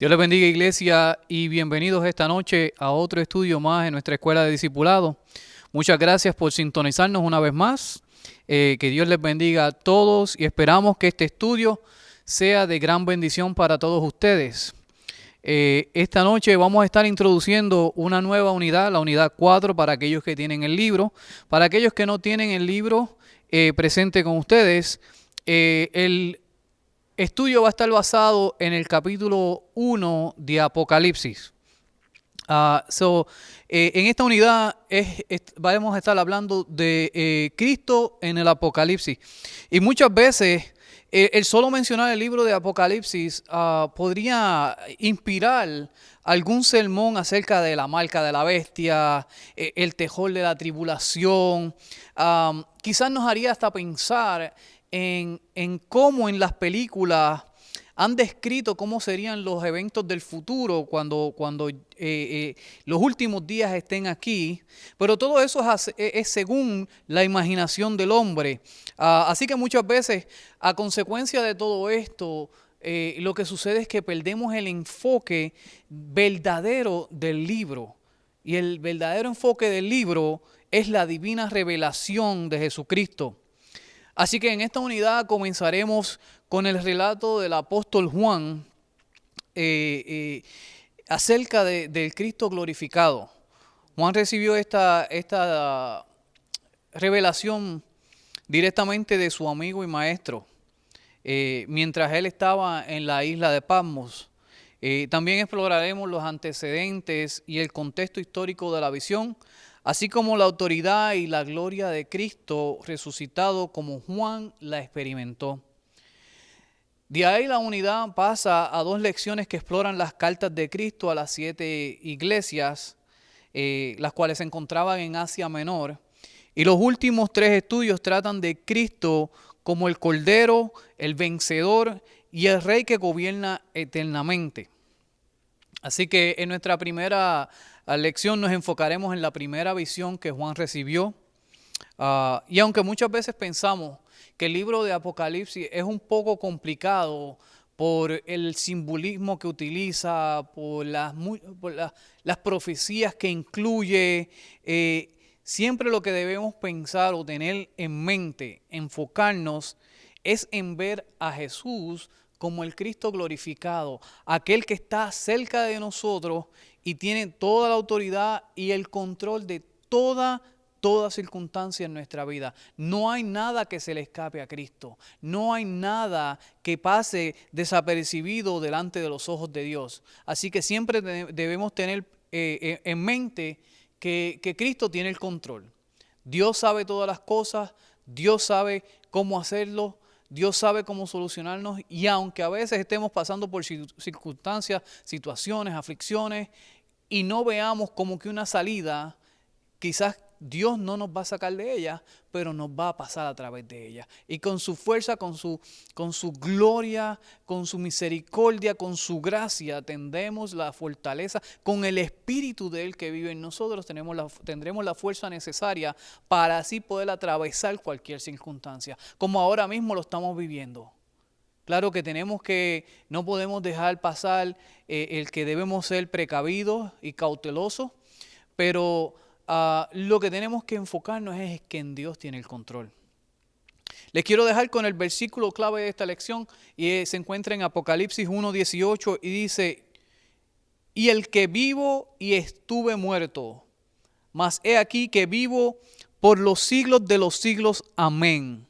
Dios les bendiga, iglesia, y bienvenidos esta noche a otro estudio más en nuestra escuela de discipulado. Muchas gracias por sintonizarnos una vez más. Que Dios les bendiga a todos y esperamos que este estudio sea de gran bendición para todos ustedes. Esta noche vamos a estar introduciendo una nueva unidad, la unidad 4, para aquellos que tienen el libro. Para aquellos que no tienen el libro presente con ustedes, el estudio va a estar basado en el capítulo 1 de Apocalipsis. En esta unidad vamos a estar hablando de Cristo en el Apocalipsis. Y muchas veces el solo mencionar el libro de Apocalipsis podría inspirar algún sermón acerca de la marca de la bestia, el terror de la tribulación. Quizás nos haría hasta pensar en cómo en las películas han descrito cómo serían los eventos del futuro cuando los últimos días estén aquí, pero todo eso es según la imaginación del hombre. Así que muchas veces, a consecuencia de todo esto, lo que sucede es que perdemos el enfoque verdadero del libro. Y el verdadero enfoque del libro es la divina revelación de Jesucristo. Así que en esta unidad comenzaremos con el relato del apóstol Juan acerca del Cristo glorificado. Juan recibió esta revelación directamente de su amigo y maestro mientras él estaba en la isla de Patmos. También exploraremos los antecedentes y el contexto histórico de la visión, así como la autoridad y la gloria de Cristo resucitado como Juan la experimentó. De ahí la unidad pasa a dos lecciones que exploran las cartas de Cristo a las 7 iglesias, las cuales se encontraban en Asia Menor. Y los últimos 3 estudios tratan de Cristo como el Cordero, el vencedor y el Rey que gobierna eternamente. Así que en nuestra primera lección nos enfocaremos en la primera visión que Juan recibió. Y aunque muchas veces pensamos que el libro de Apocalipsis es un poco complicado por el simbolismo que utiliza, por las profecías que incluye, siempre lo que debemos pensar o tener en mente, enfocarnos, es en ver a Jesús como el Cristo glorificado, aquel que está cerca de nosotros y tiene toda la autoridad y el control de toda circunstancia en nuestra vida. No hay nada que se le escape a Cristo. No hay nada que pase desapercibido delante de los ojos de Dios. Así que siempre debemos tener en mente que Cristo tiene el control. Dios sabe todas las cosas, Dios sabe cómo hacerlo, Dios sabe cómo solucionarnos, y aunque a veces estemos pasando por circunstancias, situaciones, aflicciones, y no veamos como que una salida, quizás Dios no nos va a sacar de ella, pero nos va a pasar a través de ella. Y con su fuerza, con su gloria, con su misericordia, con su gracia, tendremos la fortaleza, con el Espíritu de Él que vive en nosotros, tendremos la fuerza necesaria para así poder atravesar cualquier circunstancia, como ahora mismo lo estamos viviendo. Claro que no podemos dejar pasar el que debemos ser precavidos y cautelosos, pero lo que tenemos que enfocarnos es que en Dios tiene el control. Les quiero dejar con el versículo clave de esta lección y se encuentra en Apocalipsis 1:18 y dice: y el que vivo y estuve muerto, mas he aquí que vivo por los siglos de los siglos. Amén.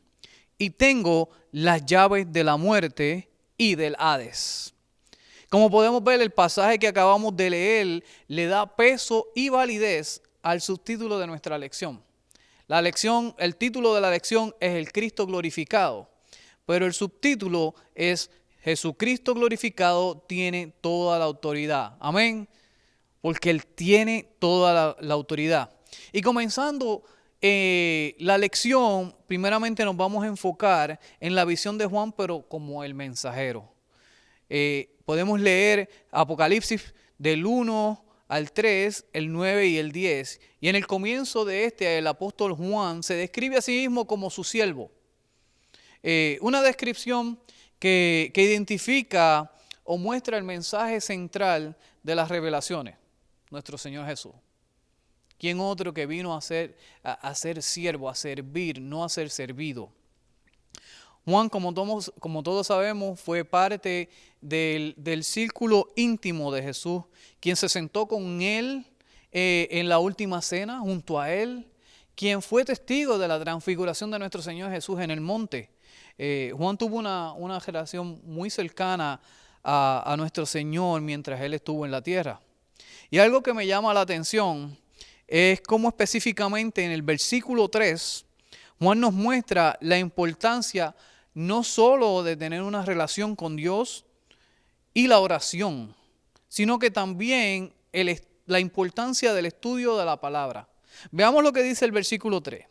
Y tengo las llaves de la muerte y del Hades. Como podemos ver, el pasaje que acabamos de leer le da peso y validez al subtítulo de nuestra lección. El título de la lección es el Cristo glorificado, pero el subtítulo es Jesucristo glorificado tiene toda la autoridad. Amén. Porque Él tiene toda la autoridad. Y comenzando la lección, primeramente nos vamos a enfocar en la visión de Juan, pero como el mensajero. Podemos leer Apocalipsis del 1 al 3, el 9 y el 10. Y en el comienzo de el apóstol Juan se describe a sí mismo como su siervo. Una descripción que identifica o muestra el mensaje central de las revelaciones? Nuestro Señor Jesús. ¿Quién otro que vino a ser siervo, a servir, no a ser servido? Juan, como todos sabemos, fue parte del círculo íntimo de Jesús, quien se sentó con él en la última cena, junto a él, quien fue testigo de la transfiguración de nuestro Señor Jesús en el monte. Juan tuvo una relación muy cercana a nuestro Señor mientras Él estuvo en la tierra. Y algo que me llama la atención es cómo específicamente en el versículo 3, Juan nos muestra la importancia no solo de tener una relación con Dios y la oración, sino que también la importancia del estudio de la palabra. Veamos lo que dice el versículo 3.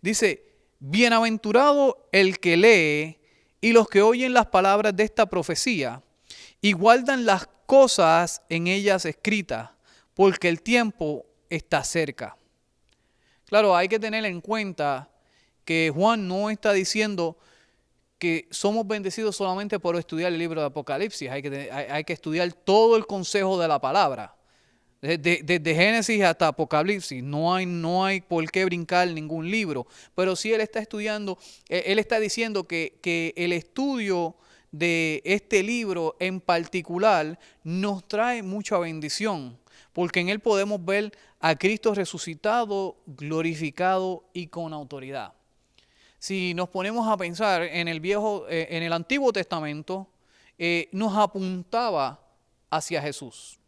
Dice, bienaventurado el que lee y los que oyen las palabras de esta profecía y guardan las cosas en ellas escritas, porque el tiempo está cerca. Claro, hay que tener en cuenta que Juan no está diciendo que somos bendecidos solamente por estudiar el libro de Apocalipsis. Hay que estudiar todo el consejo de la palabra. Desde Génesis hasta Apocalipsis. No hay por qué brincar ningún libro. Pero sí él está estudiando, él está diciendo que el estudio de este libro en particular nos trae mucha bendición. Porque en él podemos ver a Cristo resucitado, glorificado y con autoridad. Si nos ponemos a pensar en el Antiguo Testamento, nos apuntaba hacia Jesús.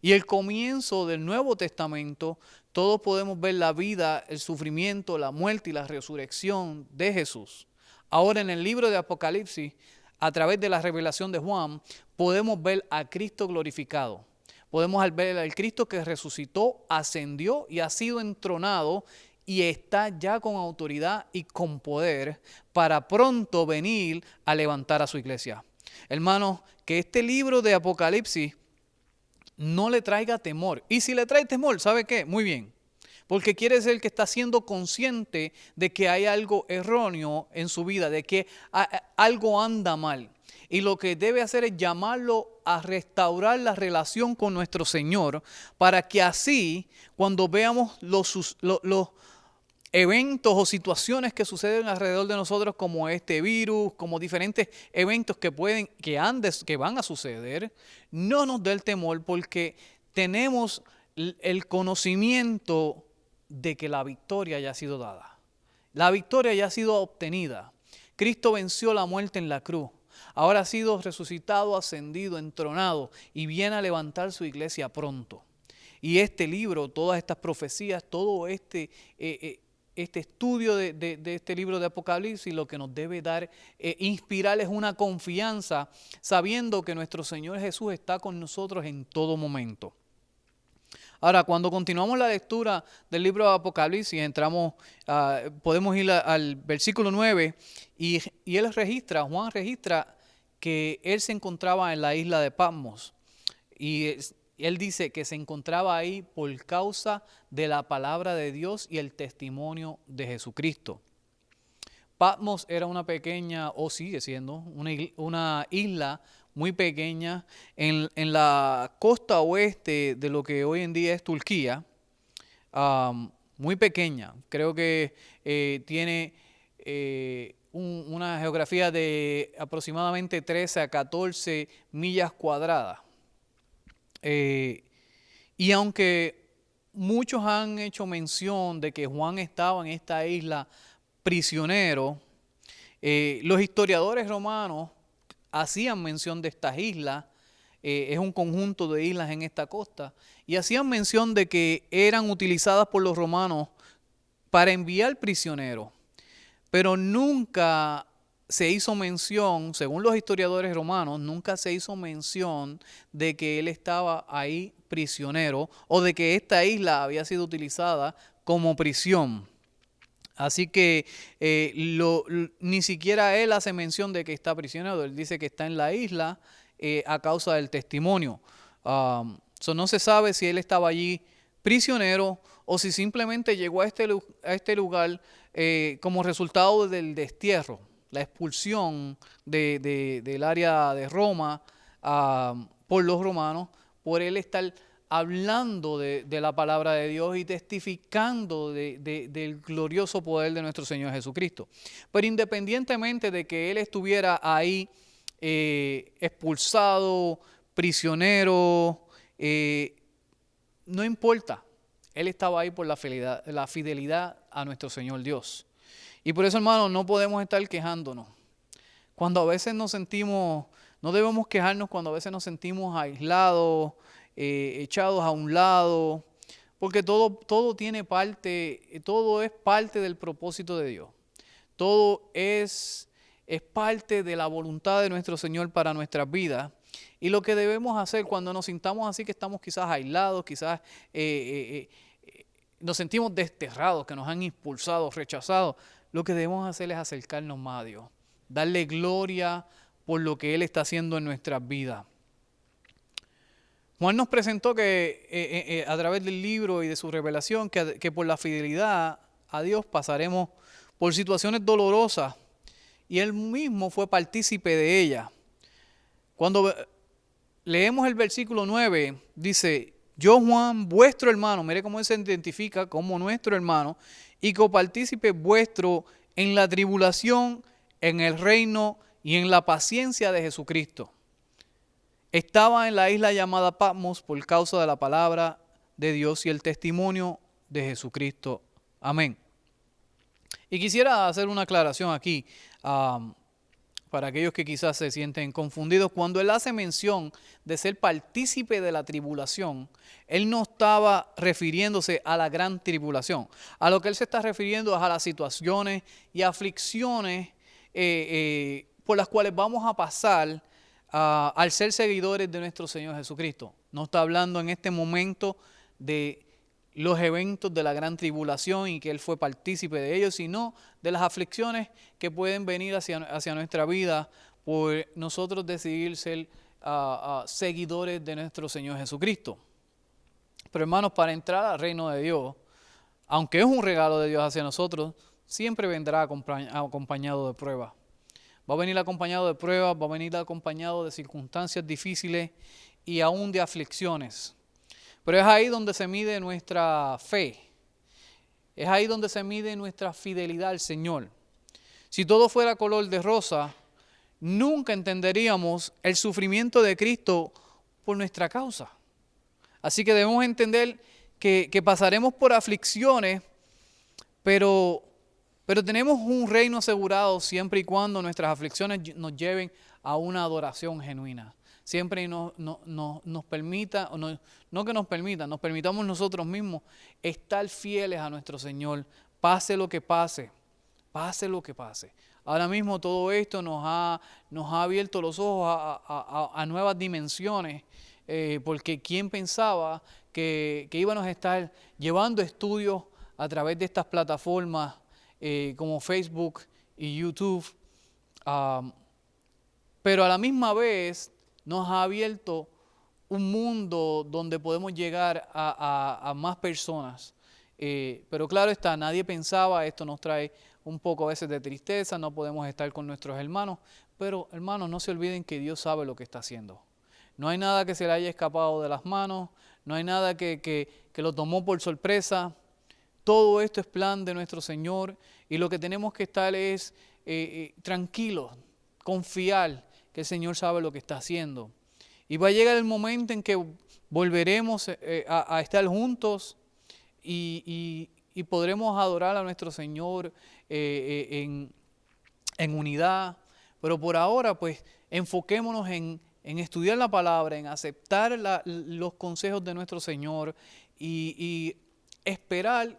Y el comienzo del Nuevo Testamento, todos podemos ver la vida, el sufrimiento, la muerte y la resurrección de Jesús. Ahora en el libro de Apocalipsis, a través de la revelación de Juan, podemos ver a Cristo glorificado. Podemos ver al Cristo que resucitó, ascendió y ha sido entronado y está ya con autoridad y con poder para pronto venir a levantar a su iglesia. Hermanos, que este libro de Apocalipsis no le traiga temor. Y si le trae temor, ¿sabe qué? Muy bien. Porque quiere decir que está siendo consciente de que hay algo erróneo en su vida, de que algo anda mal. Y lo que debe hacer es llamarlo a restaurar la relación con nuestro Señor para que así, cuando veamos los eventos o situaciones que suceden alrededor de nosotros como este virus, como diferentes eventos que van a suceder, no nos dé el temor porque tenemos el conocimiento de que la victoria ya ha sido dada. La victoria ya ha sido obtenida. Cristo venció la muerte en la cruz. Ahora ha sido resucitado, ascendido, entronado y viene a levantar su iglesia pronto. Y este libro, todas estas profecías, todo este estudio de este libro de Apocalipsis, lo que nos debe dar, inspirar es una confianza, sabiendo que nuestro Señor Jesús está con nosotros en todo momento. Ahora, cuando continuamos la lectura del libro de Apocalipsis, podemos ir al versículo 9 y Juan registra que él se encontraba en la isla de Patmos y él dice que se encontraba ahí por causa de la palabra de Dios y el testimonio de Jesucristo. Patmos era una pequeña, o sigue siendo, una isla muy pequeña en la costa oeste de lo que hoy en día es Turquía, muy pequeña. Creo que tiene una geografía de aproximadamente 13 a 14 millas cuadradas. Y aunque muchos han hecho mención de que Juan estaba en esta isla prisionero, los historiadores romanos hacían mención de estas islas, es un conjunto de islas en esta costa, y hacían mención de que eran utilizadas por los romanos para enviar prisioneros, pero nunca se hizo mención, según los historiadores romanos, nunca se hizo mención de que él estaba ahí prisionero o de que esta isla había sido utilizada como prisión. Así que ni siquiera él hace mención de que está prisionero, él dice que está en la isla a causa del testimonio. No se sabe si él estaba allí prisionero o si simplemente llegó a este lugar como resultado del destierro, la expulsión del área de Roma por los romanos, por él estar hablando de la palabra de Dios y testificando del glorioso poder de nuestro Señor Jesucristo. Pero independientemente de que él estuviera ahí expulsado, prisionero, no importa, él estaba ahí por la fidelidad a nuestro Señor Dios. Y por eso, hermanos, no podemos estar quejándonos. Cuando a veces nos sentimos, no debemos quejarnos cuando a veces nos sentimos aislados, echados a un lado, porque todo tiene parte, todo es parte del propósito de Dios. Todo es parte de la voluntad de nuestro Señor para nuestras vidas. Y lo que debemos hacer cuando nos sintamos así, que estamos quizás aislados, quizás nos sentimos desterrados, que nos han expulsado, rechazados, lo que debemos hacer es acercarnos más a Dios, darle gloria por lo que Él está haciendo en nuestras vidas. Juan nos presentó que a través del libro y de su revelación que por la fidelidad a Dios pasaremos por situaciones dolorosas y Él mismo fue partícipe de ellas. Cuando leemos el versículo 9, dice: yo, Juan, vuestro hermano, mire cómo Él se identifica como nuestro hermano, y copartícipe vuestro en la tribulación, en el reino y en la paciencia de Jesucristo. Estaba en la isla llamada Patmos por causa de la palabra de Dios y el testimonio de Jesucristo. Amén. Y quisiera hacer una aclaración aquí para aquellos que quizás se sienten confundidos. Cuando él hace mención de ser partícipe de la tribulación, él no estaba refiriéndose a la gran tribulación. A lo que él se está refiriendo es a las situaciones y aflicciones por las cuales vamos a pasar al ser seguidores de nuestro Señor Jesucristo. No está hablando en este momento de los eventos de la gran tribulación y que Él fue partícipe de ellos, sino de las aflicciones que pueden venir hacia nuestra vida por nosotros decidir ser seguidores de nuestro Señor Jesucristo. Pero hermanos, para entrar al reino de Dios, aunque es un regalo de Dios hacia nosotros, siempre vendrá acompañado de pruebas. Va a venir acompañado de pruebas, va a venir acompañado de circunstancias difíciles y aún de aflicciones. Pero es ahí donde se mide nuestra fe. Es ahí donde se mide nuestra fidelidad al Señor. Si todo fuera color de rosa, nunca entenderíamos el sufrimiento de Cristo por nuestra causa. Así que debemos entender que pasaremos por aflicciones, pero tenemos un reino asegurado siempre y cuando nuestras aflicciones nos lleven a una adoración genuina. Siempre nos permita, no que nos permita, nos permitamos nosotros mismos estar fieles a nuestro Señor, pase lo que pase, pase lo que pase. Ahora mismo todo esto nos ha abierto los ojos a nuevas dimensiones, porque ¿quién pensaba que íbamos a estar llevando estudios a través de estas plataformas como Facebook y YouTube? Pero a la misma vez nos ha abierto un mundo donde podemos llegar a más personas. Pero claro está, nadie pensaba, esto nos trae un poco a veces de tristeza, no podemos estar con nuestros hermanos, pero hermanos, no se olviden que Dios sabe lo que está haciendo. No hay nada que se le haya escapado de las manos, no hay nada que lo tomó por sorpresa. Todo esto es plan de nuestro Señor y lo que tenemos que estar es tranquilos, confiar que el Señor sabe lo que está haciendo. Y va a llegar el momento en que volveremos a estar juntos y podremos adorar a nuestro Señor en unidad. Pero por ahora, pues, enfoquémonos en estudiar la palabra, en aceptar los consejos de nuestro Señor y esperar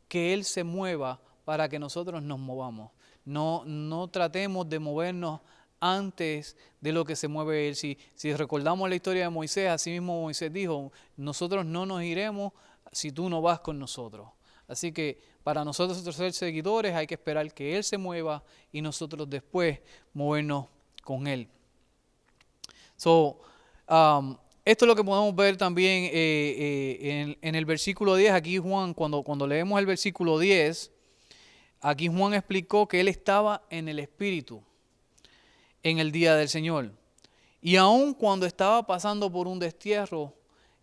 que Él se mueva para que nosotros nos movamos. No tratemos de movernos antes de lo que se mueve Él. Si recordamos la historia de Moisés, así mismo Moisés dijo: nosotros no nos iremos si tú no vas con nosotros. Así que para nosotros ser seguidores hay que esperar que Él se mueva y nosotros después movernos con Él. Esto es lo que podemos ver también en el versículo 10. Aquí Juan, cuando leemos el versículo 10, aquí Juan explicó que Él estaba en el Espíritu en el día del Señor. Y aun cuando estaba pasando por un destierro,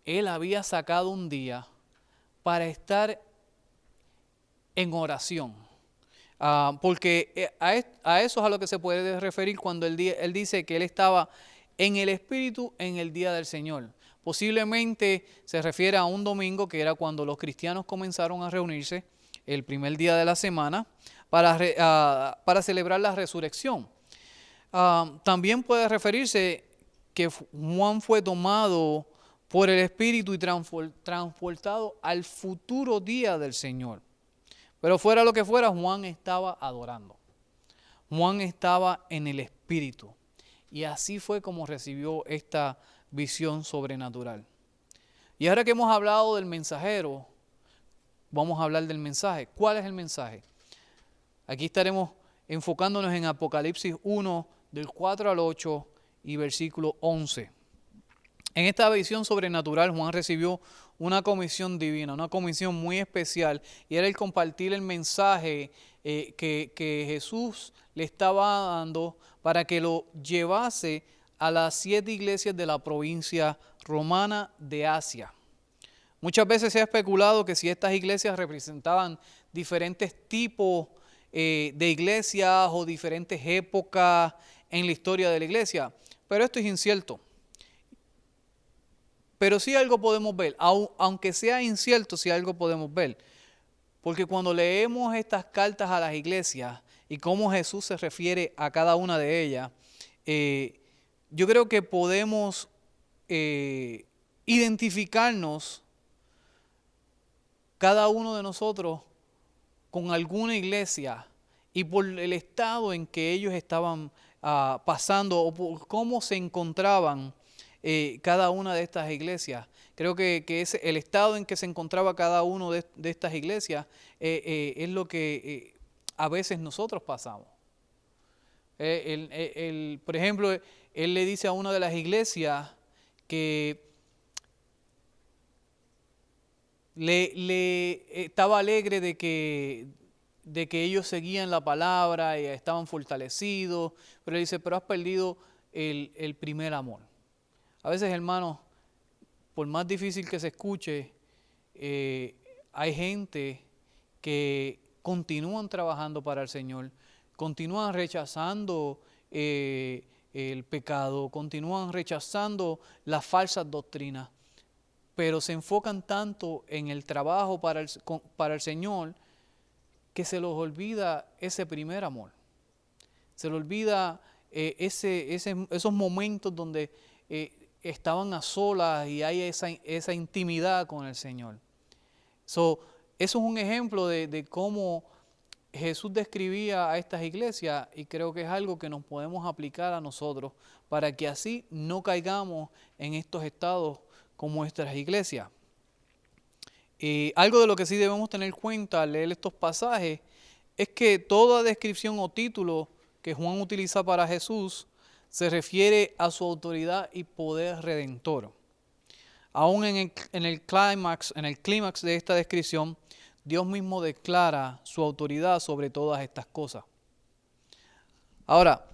él había sacado un día para estar en oración. Porque a eso es a lo que se puede referir cuando él dice que él estaba en el Espíritu en el día del Señor. Posiblemente se refiere a un domingo, que era cuando los cristianos comenzaron a reunirse el primer día de la semana para celebrar la resurrección. También puede referirse que Juan fue tomado por el Espíritu y transportado al futuro día del Señor. Pero fuera lo que fuera, Juan estaba adorando. Juan estaba en el Espíritu. Y así fue como recibió esta visión sobrenatural. Y ahora que hemos hablado del mensajero, vamos a hablar del mensaje. ¿Cuál es el mensaje? Aquí estaremos enfocándonos en Apocalipsis 1, del 4 al 8 y versículo 11. En esta visión sobrenatural, Juan recibió una comisión divina, una comisión muy especial, y era el compartir el mensaje que Jesús le estaba dando para que lo llevase a las 7 iglesias de la provincia romana de Asia. Muchas veces se ha especulado que si estas iglesias representaban diferentes tipos de iglesias o diferentes épocas en la historia de la iglesia, pero esto es incierto. Pero sí algo podemos ver, aunque sea incierto, sí algo podemos ver. Porque cuando leemos estas cartas a las iglesias y cómo Jesús se refiere a cada una de ellas, yo creo que podemos identificarnos cada uno de nosotros con alguna iglesia y por el estado en que ellos estaban pasando o por cómo se encontraban cada una de estas iglesias. Creo que es el estado en que se encontraba cada uno de estas iglesias es lo que a veces nosotros pasamos. Por ejemplo, él le dice a una de las iglesias que estaba alegre de que ellos seguían la palabra y estaban fortalecidos, pero él dice, pero has perdido el primer amor. A veces, hermanos, por más difícil que se escuche, hay gente que continúan trabajando para el Señor, continúan rechazando el pecado, continúan rechazando las falsas doctrinas, pero se enfocan tanto en el trabajo para el Señor que se los olvida ese primer amor. Se les olvida esos momentos donde estaban a solas y hay esa intimidad con el Señor. Eso es un ejemplo de cómo Jesús describía a estas iglesias, y creo que es algo que nos podemos aplicar a nosotros para que así no caigamos en estos estados como nuestras iglesias. Algo de lo que sí debemos tener en cuenta al leer estos pasajes es que toda descripción o título que Juan utiliza para Jesús se refiere a su autoridad y poder redentor. Aún en el clímax de esta descripción, Dios mismo declara su autoridad sobre todas estas cosas. Ahora,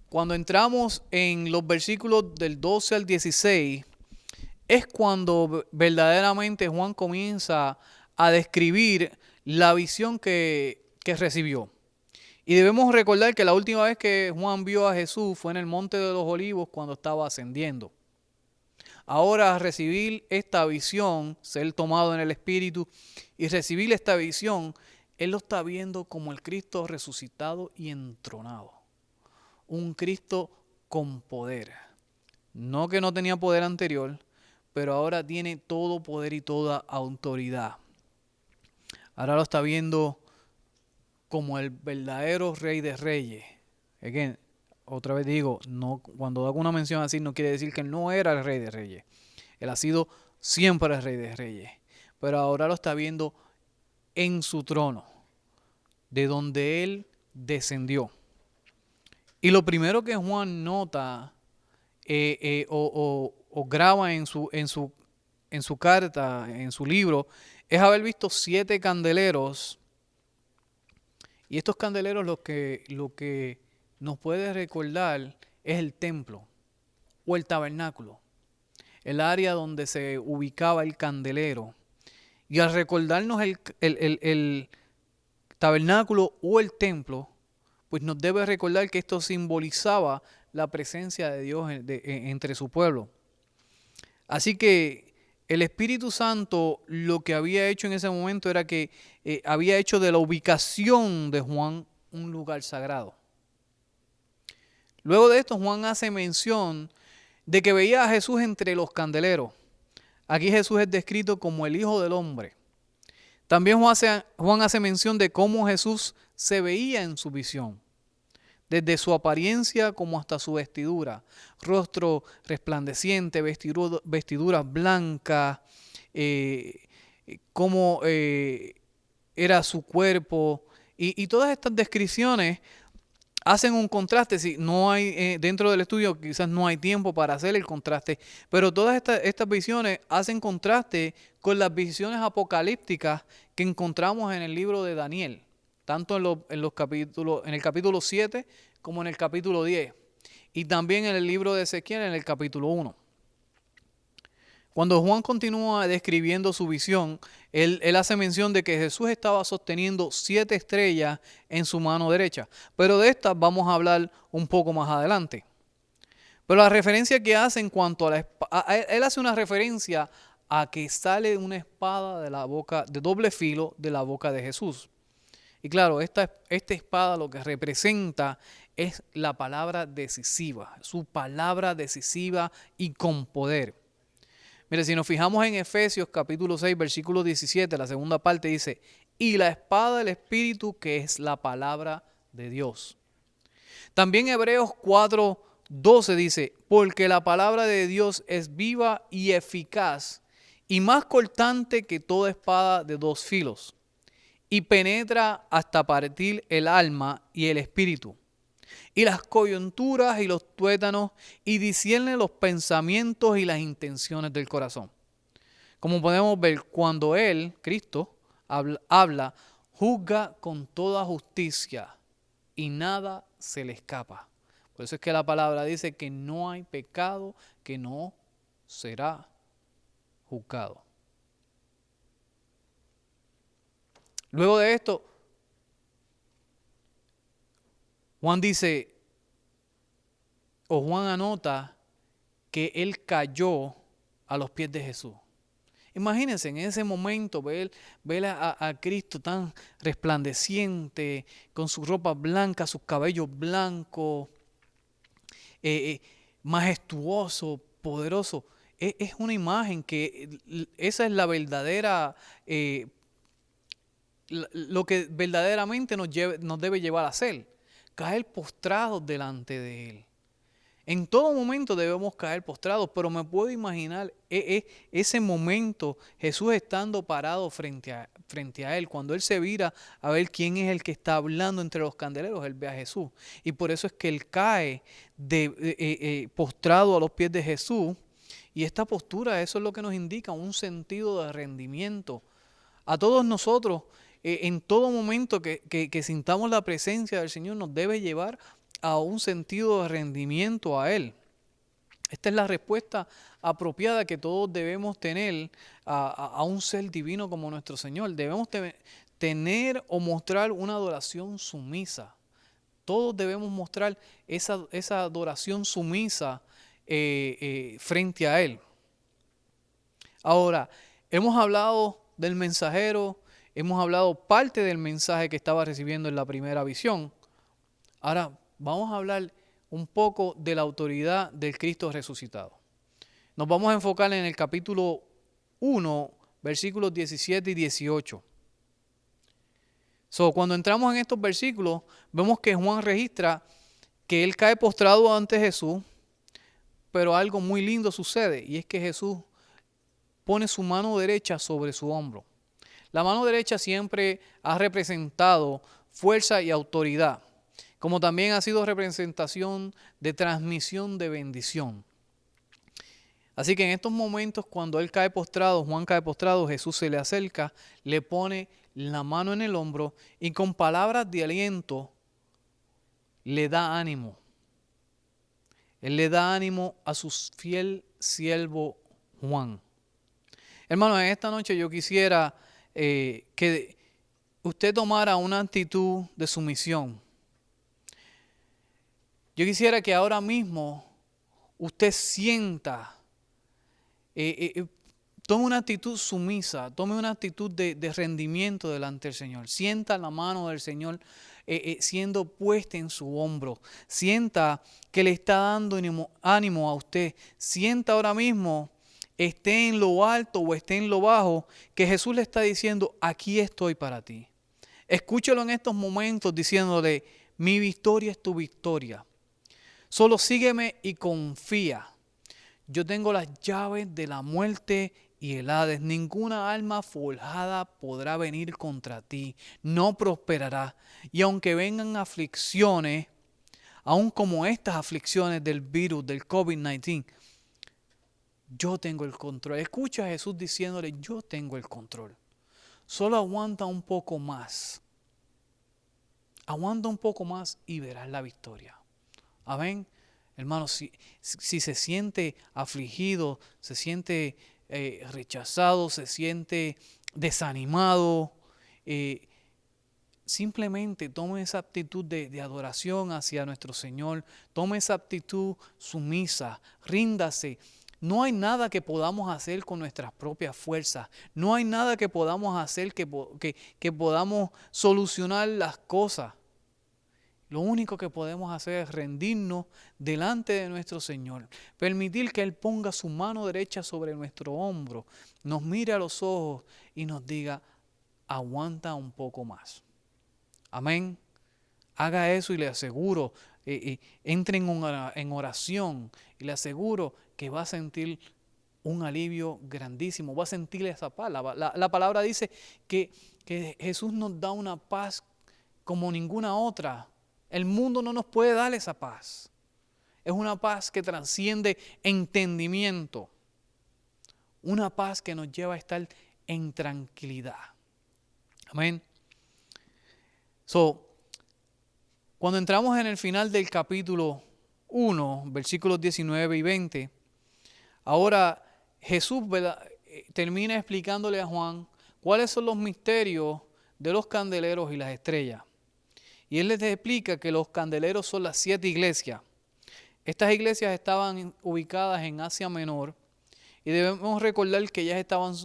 cuando entramos en los versículos del 12 al 16, es cuando verdaderamente Juan comienza a describir la visión que recibió. Y debemos recordar que la última vez que Juan vio a Jesús fue en el Monte de los Olivos cuando estaba ascendiendo. Ahora recibir esta visión, ser tomado en el Espíritu y recibir esta visión, él lo está viendo como el Cristo resucitado y entronado. Un Cristo con poder. No que no tenía poder anterior, pero ahora tiene todo poder y toda autoridad. Ahora lo está viendo como el verdadero Rey de Reyes. Again, otra vez digo, no, cuando hago una mención así no quiere decir que él no era el Rey de Reyes. Él ha sido siempre el Rey de Reyes. Pero ahora lo está viendo en su trono, de donde él descendió. Y lo primero que Juan nota o graba en su carta, en su libro, es haber visto 7 candeleros. Y estos candeleros lo que nos puede recordar es el templo. o el tabernáculo, el área donde se ubicaba el candelero. Y al recordarnos el tabernáculo o el templo, pues nos debe recordar que esto simbolizaba la presencia de Dios entre su pueblo. Así que el Espíritu Santo lo que había hecho en ese momento era que había hecho de la ubicación de Juan un lugar sagrado. Luego de esto, Juan hace mención de que veía a Jesús entre los candeleros. Aquí Jesús es descrito como el Hijo del Hombre. También Juan hace mención de cómo Jesús se veía en su visión, desde su apariencia como hasta su vestidura, rostro resplandeciente, vestiduras blancas, cómo era su cuerpo, y todas estas descripciones hacen un contraste. Si no hay dentro del estudio, quizás no hay tiempo para hacer el contraste, pero todas estas visiones hacen contraste con las visiones apocalípticas que encontramos en el libro de Daniel, tanto en el capítulo 7 como en el capítulo 10, y también en el libro de Ezequiel en el capítulo 1. Cuando Juan continúa describiendo su visión, él hace mención de que Jesús estaba sosteniendo 7 estrellas en su mano derecha. Pero de estas vamos a hablar un poco más adelante. Pero la referencia que hace en cuanto a él hace una referencia a que sale una espada de la boca, de doble filo, de la boca de Jesús. Y claro, esta espada lo que representa es la palabra decisiva, su palabra decisiva y con poder. Mire, si nos fijamos en Efesios capítulo 6, versículo 17, la segunda parte dice, y la espada del Espíritu, que es la palabra de Dios. También Hebreos 4, 12 dice, porque la palabra de Dios es viva y eficaz y más cortante que toda espada de 2 filos y penetra hasta partir el alma y el espíritu y las coyunturas y los tuétanos, y discierne los pensamientos y las intenciones del corazón. Como podemos ver, cuando Él, Cristo, habla, juzga con toda justicia y nada se le escapa. Por eso es que la palabra dice que no hay pecado que no será juzgado. Luego de esto, Juan anota que él cayó a los pies de Jesús. Imagínense en ese momento ver a Cristo tan resplandeciente, con su ropa blanca, sus cabellos blancos, majestuoso, poderoso. Es una imagen que esa es la verdadera, lo que verdaderamente nos debe llevar a hacer. Caer postrados delante de Él. En todo momento debemos caer postrados, pero me puedo imaginar ese momento, Jesús estando parado frente a Él. Cuando Él se vira a ver quién es el que está hablando entre los candeleros, Él ve a Jesús. Y por eso es que Él cae postrado a los pies de Jesús. Y esta postura, eso es lo que nos indica un sentido de rendimiento. A todos nosotros, en todo momento que sintamos la presencia del Señor, nos debe llevar a un sentido de rendimiento a Él. Esta es la respuesta apropiada que todos debemos tener a un ser divino como nuestro Señor. Debemos tener o mostrar una adoración sumisa. Todos debemos mostrar esa adoración sumisa frente a Él. Ahora, hemos hablado del mensajero, hemos hablado parte del mensaje que estaba recibiendo en la primera visión. Ahora, vamos a hablar un poco de la autoridad del Cristo resucitado. Nos vamos a enfocar en el capítulo 1, versículos 17 y 18. Cuando entramos en estos versículos, vemos que Juan registra que él cae postrado ante Jesús, pero algo muy lindo sucede, y es que Jesús pone su mano derecha sobre su hombro. La mano derecha siempre ha representado fuerza y autoridad, como también ha sido representación de transmisión de bendición. Así que en estos momentos, cuando él cae postrado, Juan cae postrado, Jesús se le acerca, le pone la mano en el hombro y con palabras de aliento le da ánimo. Él le da ánimo a su fiel siervo Juan. Hermanos, en esta noche yo quisiera que usted tomara una actitud de sumisión. Yo quisiera que ahora mismo usted sienta, tome una actitud sumisa, tome una actitud de rendimiento delante del Señor. Sienta la mano del Señor siendo puesta en su hombro. Sienta que le está dando ánimo a usted. Sienta ahora mismo, esté en lo alto o esté en lo bajo, que Jesús le está diciendo, aquí estoy para ti. Escúchalo en estos momentos diciéndole, mi victoria es tu victoria. Solo sígueme y confía. Yo tengo las llaves de la muerte y el Hades. Ninguna alma forjada podrá venir contra ti. No prosperará. Y aunque vengan aflicciones, aun como estas aflicciones del virus, del COVID-19, yo tengo el control. Escucha a Jesús diciéndole, yo tengo el control. Solo aguanta un poco más. Aguanta un poco más y verás la victoria. Amén. Hermano, si se siente afligido, se siente rechazado, se siente desanimado, simplemente tome esa actitud de adoración hacia nuestro Señor, tome esa actitud sumisa, ríndase. No hay nada que podamos hacer con nuestras propias fuerzas, no hay nada que podamos hacer que podamos solucionar las cosas. Lo único que podemos hacer es rendirnos delante de nuestro Señor. Permitir que Él ponga su mano derecha sobre nuestro hombro, nos mire a los ojos y nos diga, aguanta un poco más. Amén. Haga eso y le aseguro, entre en oración y le aseguro que va a sentir un alivio grandísimo. Va a sentir esa paz. La palabra dice que Jesús nos da una paz como ninguna otra. El mundo no nos puede dar esa paz. Es una paz que trasciende entendimiento. Una paz que nos lleva a estar en tranquilidad. Amén. Cuando entramos en el final del capítulo 1, versículos 19 y 20, ahora Jesús termina explicándole a Juan cuáles son los misterios de los candeleros y las estrellas. Y él les explica que los candeleros son las 7 iglesias. Estas iglesias estaban ubicadas en Asia Menor y debemos recordar que ellas estaban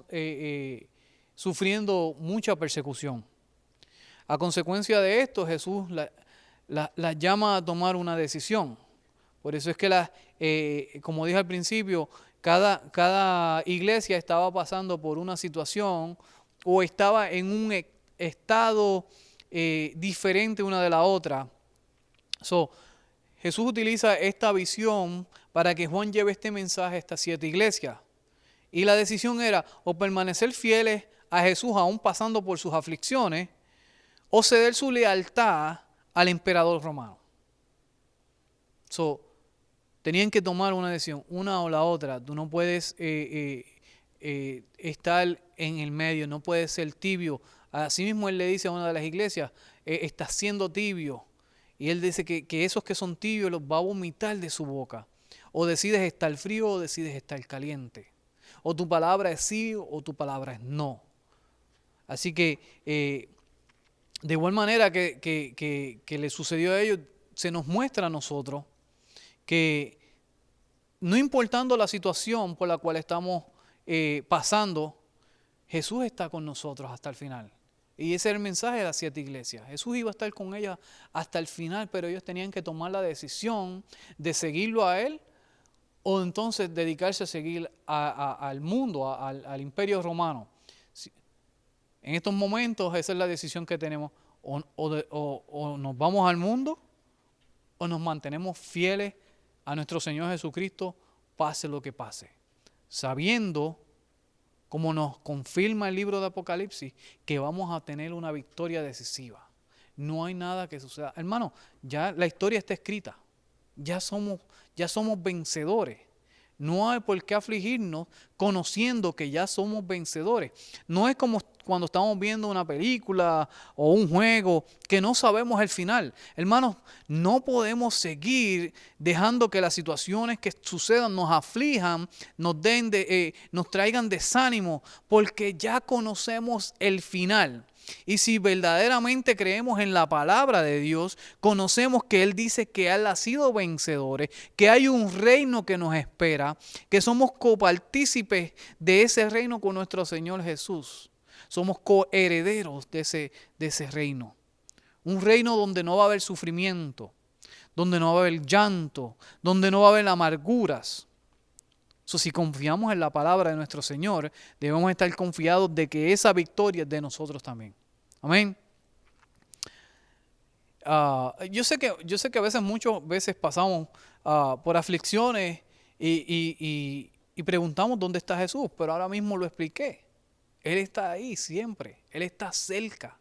sufriendo mucha persecución. A consecuencia de esto, Jesús las llama a tomar una decisión. Por eso es que, como dije al principio, cada iglesia estaba pasando por una situación o estaba en un estado diferente una de la otra. Jesús utiliza esta visión para que Juan lleve este mensaje a estas 7 iglesias. Y la decisión era o permanecer fieles a Jesús aún pasando por sus aflicciones o ceder su lealtad al emperador romano. Tenían que tomar una decisión, una o la otra. Tú no puedes estar en el medio, no puedes ser tibio. Asimismo, él le dice a una de las iglesias, estás siendo tibio. Y él dice que esos que son tibios los va a vomitar de su boca. O decides estar frío o decides estar caliente. O tu palabra es sí o tu palabra es no. Así que, de igual manera que le sucedió a ellos, se nos muestra a nosotros que no importando la situación por la cual estamos pasando, Jesús está con nosotros hasta el final. Y ese es el mensaje de las 7 iglesias. Jesús iba a estar con ellas hasta el final, pero ellos tenían que tomar la decisión de seguirlo a Él o entonces dedicarse a seguir al mundo, al imperio romano. En estos momentos esa es la decisión que tenemos. O nos vamos al mundo o nos mantenemos fieles a nuestro Señor Jesucristo, pase lo que pase. Sabiendo, como nos confirma el libro de Apocalipsis, que vamos a tener una victoria decisiva. No hay nada que suceda. Hermano, ya la historia está escrita. Ya somos vencedores. No hay por qué afligirnos conociendo que ya somos vencedores. No es como cuando estamos viendo una película o un juego que no sabemos el final. Hermanos, no podemos seguir dejando que las situaciones que sucedan nos aflijan, nos traigan desánimo, porque ya conocemos el final. Y si verdaderamente creemos en la palabra de Dios, conocemos que Él dice que Él ha sido vencedores, que hay un reino que nos espera, que somos copartícipes de ese reino con nuestro Señor Jesús. Somos coherederos de ese reino. Un reino donde no va a haber sufrimiento, donde no va a haber llanto, donde no va a haber amarguras. Si confiamos en la palabra de nuestro Señor, debemos estar confiados de que esa victoria es de nosotros también. Amén. Yo sé que a veces, muchas veces pasamos por aflicciones y preguntamos dónde está Jesús, pero ahora mismo lo expliqué. Él está ahí siempre, Él está cerca.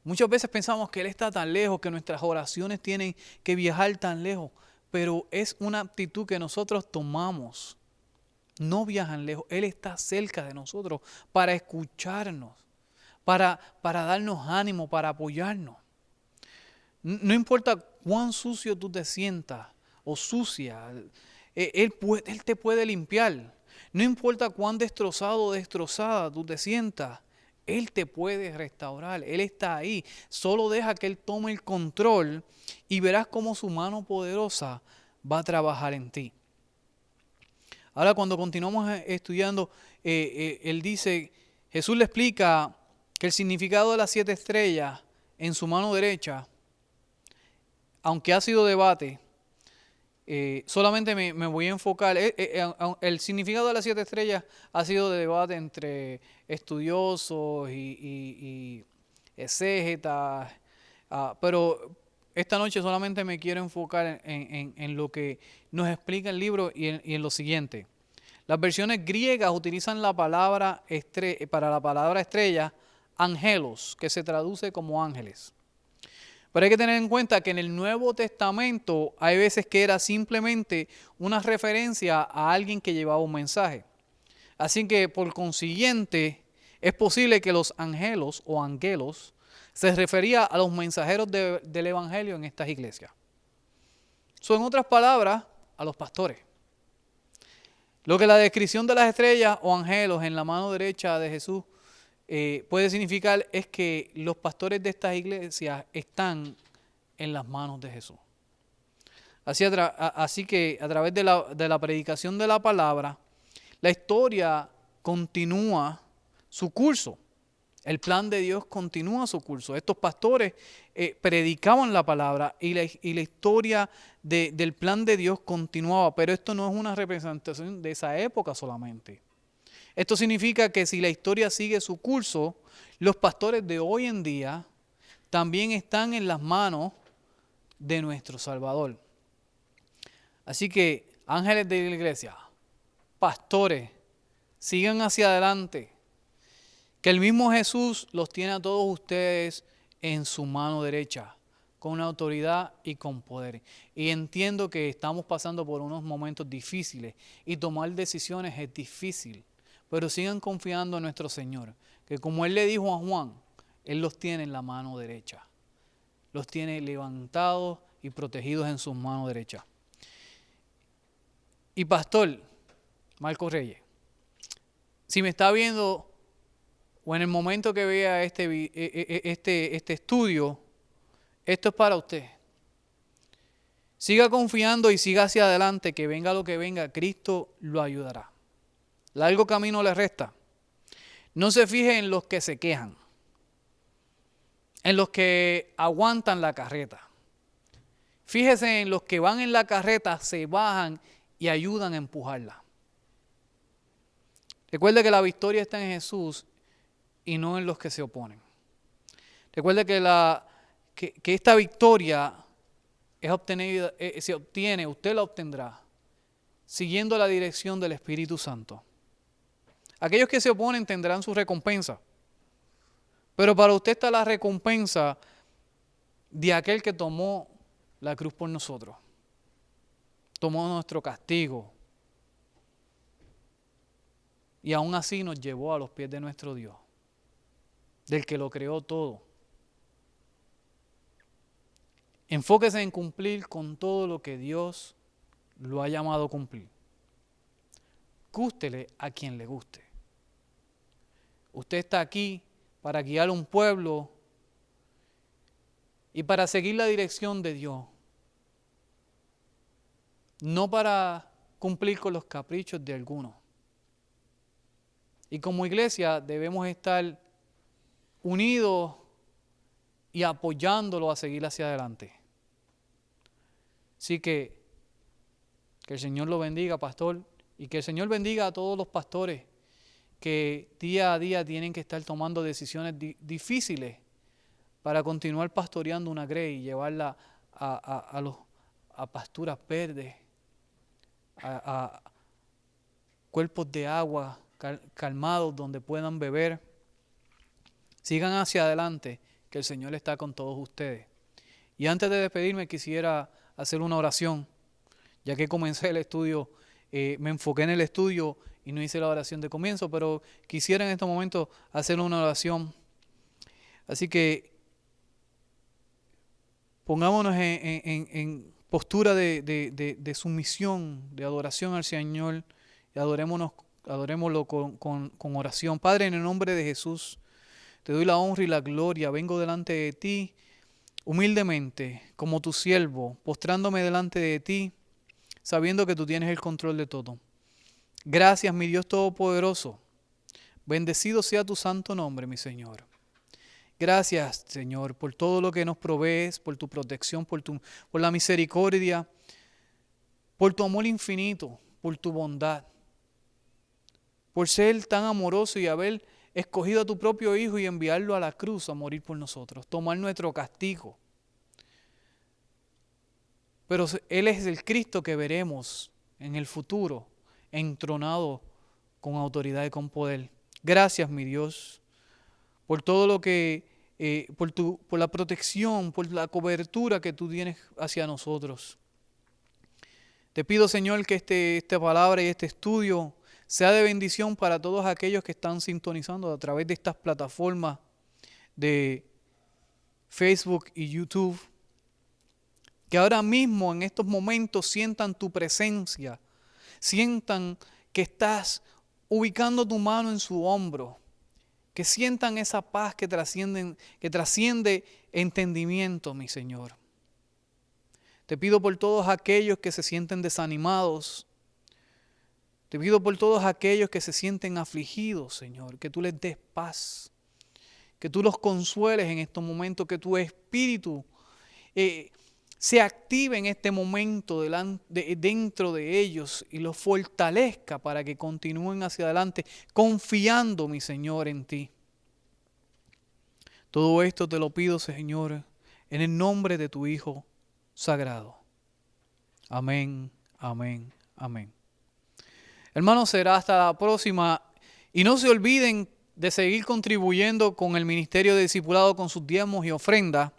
Muchas veces pensamos que Él está tan lejos, que nuestras oraciones tienen que viajar tan lejos, pero es una actitud que nosotros tomamos. No viajan lejos, Él está cerca de nosotros para escucharnos, para darnos ánimo, para apoyarnos. No importa cuán sucio tú te sientas o sucia, Él te puede limpiar. No importa cuán destrozado o destrozada tú te sientas, Él te puede restaurar. Él está ahí. Solo deja que Él tome el control y verás cómo su mano poderosa va a trabajar en ti. Ahora, cuando continuamos estudiando, Él dice, Jesús le explica que el significado de las 7 estrellas en su mano derecha, aunque ha sido debate, solamente me voy a enfocar. El significado de las 7 estrellas ha sido de debate entre estudiosos y exégetas, pero esta noche solamente me quiero enfocar en lo que nos explica el libro y en lo siguiente. Las versiones griegas utilizan la palabra para la palabra estrella, angelos, que se traduce como ángeles. Pero hay que tener en cuenta que en el Nuevo Testamento hay veces que era simplemente una referencia a alguien que llevaba un mensaje. Así que por consiguiente es posible que los angelos o angelos se refería a los mensajeros del Evangelio en estas iglesias. En otras palabras, a los pastores. Lo que la descripción de las estrellas o angelos en la mano derecha de Jesús puede significar es que los pastores de estas iglesias están en las manos de Jesús. Así que a través de la predicación de la palabra, la historia continúa su curso. El plan de Dios continúa su curso. Estos pastores predicaban la palabra y la historia del plan de Dios continuaba, pero esto no es una representación de esa época solamente. Esto significa que si la historia sigue su curso, los pastores de hoy en día también están en las manos de nuestro Salvador. Así que, ángeles de la iglesia, pastores, sigan hacia adelante, que el mismo Jesús los tiene a todos ustedes en su mano derecha, con autoridad y con poder. Y entiendo que estamos pasando por unos momentos difíciles y tomar decisiones es difícil. Pero sigan confiando en nuestro Señor, que como Él le dijo a Juan, Él los tiene en la mano derecha. Los tiene levantados y protegidos en sus manos derechas. Y pastor Marco Reyes, si me está viendo o en el momento que vea este estudio, esto es para usted. Siga confiando y siga hacia adelante, que venga lo que venga, Cristo lo ayudará. Largo camino le resta. No se fije en los que se quejan, en los que aguantan la carreta. Fíjese en los que van en la carreta, se bajan y ayudan a empujarla. Recuerde que la victoria está en Jesús y no en los que se oponen. Recuerde que esta victoria es obtenida, se obtiene, usted la obtendrá siguiendo la dirección del Espíritu Santo. Aquellos que se oponen tendrán su recompensa. Pero para usted está la recompensa de aquel que tomó la cruz por nosotros. tomó nuestro castigo y aún así nos llevó a los pies de nuestro Dios, del que lo creó todo. Enfóquese en cumplir con todo lo que Dios lo ha llamado a cumplir. Gústele a quien le guste. Usted está aquí para guiar a un pueblo y para seguir la dirección de Dios. No para cumplir con los caprichos de algunos. Y como iglesia debemos estar unidos y apoyándolo a seguir hacia adelante. Así que el Señor lo bendiga, pastor, y que el Señor bendiga a todos los pastores que día a día tienen que estar tomando decisiones difíciles para continuar pastoreando una grey y llevarla a pasturas verdes, a cuerpos de agua calmados donde puedan beber. Sigan hacia adelante, que el Señor está con todos ustedes. Y antes de despedirme quisiera hacer una oración, ya que comencé el estudio, me enfoqué en el estudio y no hice la oración de comienzo, pero quisiera en este momento hacer una oración. Así que pongámonos en postura de sumisión, de adoración al Señor, y adorémoslo con oración. Padre, en el nombre de Jesús, te doy la honra y la gloria. Vengo delante de ti humildemente, como tu siervo, postrándome delante de ti, sabiendo que tú tienes el control de todo. Gracias, mi Dios Todopoderoso. Bendecido sea tu santo nombre, mi Señor. Gracias, Señor, por todo lo que nos provees, por tu protección, por la misericordia, por tu amor infinito, por tu bondad, por ser tan amoroso y haber escogido a tu propio Hijo y enviarlo a la cruz a morir por nosotros, tomar nuestro castigo. Pero Él es el Cristo que veremos en el futuro, entronado con autoridad y con poder. Gracias, mi Dios, por todo lo que, por la protección, por la cobertura que tú tienes hacia nosotros. Te pido, Señor, que esta palabra y este estudio sea de bendición para todos aquellos que están sintonizando a través de estas plataformas de Facebook y YouTube. Que ahora mismo, en estos momentos, sientan tu presencia, sientan que estás ubicando tu mano en su hombro, que sientan esa paz que trasciende entendimiento, mi Señor. Te pido por todos aquellos que se sienten desanimados, te pido por todos aquellos que se sienten afligidos, Señor, que tú les des paz, que tú los consueles en estos momentos, que tu espíritu se active en este momento dentro de ellos y los fortalezca para que continúen hacia adelante, confiando, mi Señor, en ti. Todo esto te lo pido, Señor, en el nombre de tu Hijo sagrado. Amén, amén, amén. Hermanos, será hasta la próxima. Y no se olviden de seguir contribuyendo con el Ministerio de Discipulado con sus diezmos y ofrendas.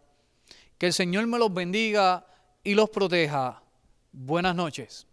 Que el Señor me los bendiga y los proteja. Buenas noches.